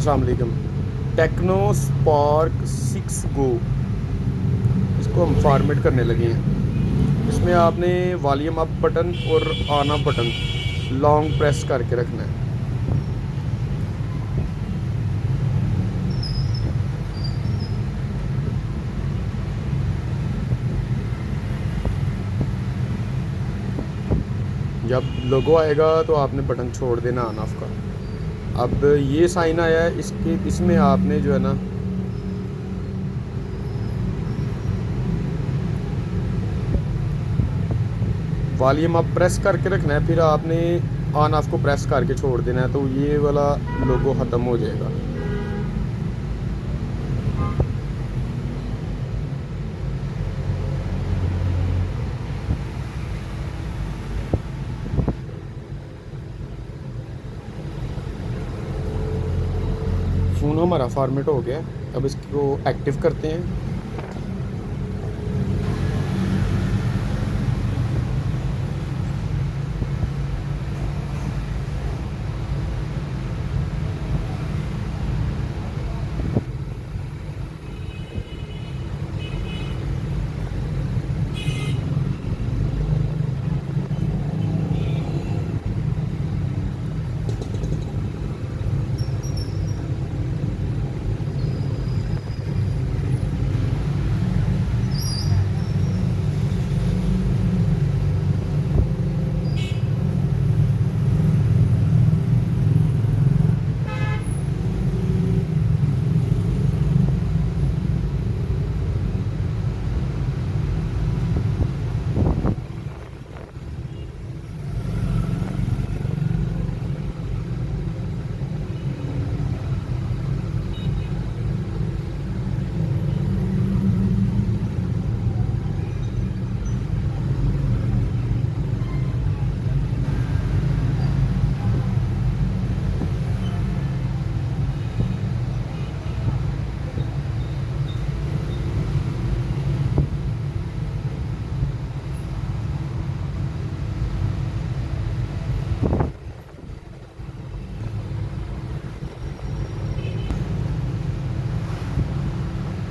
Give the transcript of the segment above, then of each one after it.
अस्सलाम वालेकुम। Tecno Spark 6 गो, इसको हम फॉर्मेट करने लगे हैं। इसमें आपने वॉल्यूम अप बटन और on off button long press करके रखना है। जब लोगो आएगा तो आपने बटन छोड़ देना ऑन ऑफ का। अब ये साइन आया है, इसमें आपने जो है ना वॉल्यूम अप प्रेस करके रखना है, फिर आपने ऑन ऑफ को प्रेस करके छोड़ देना है, तो ये वाला लोगो ख़त्म हो जाएगा। फ़ोन हमारा फॉर्मेट हो गया, अब इसको एक्टिव करते हैं।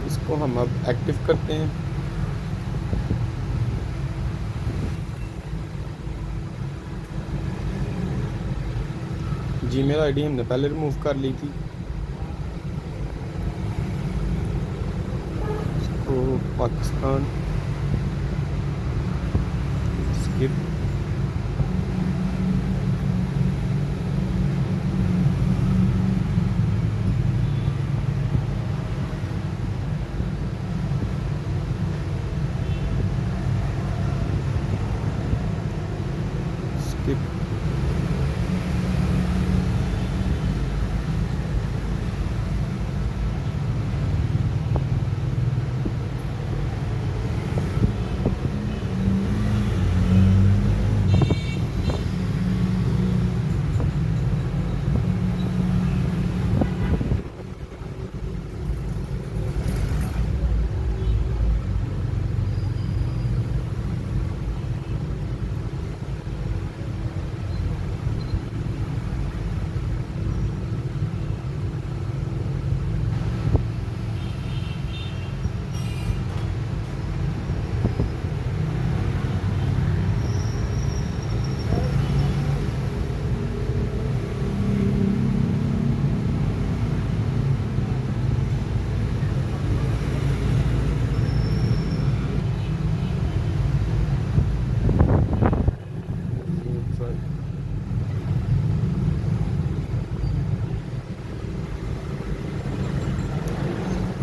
इसको हम अब एक्टिव करते हैं। जीमेल आईडी हमने पहले रिमूव कर ली थी। इसको Pakistan skip, skip,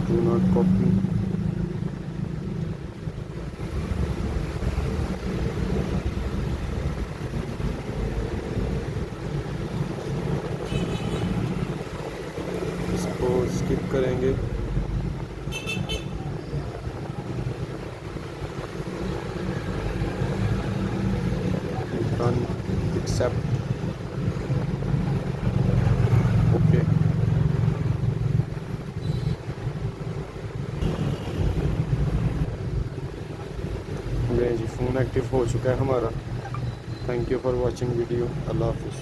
do not copy, इसको स्किप करेंगे। Done, accept, okay. जी फ़ोन एक्टिव हो चुका है हमारा। Thank you for watching video. अल्लाह हाफिज़।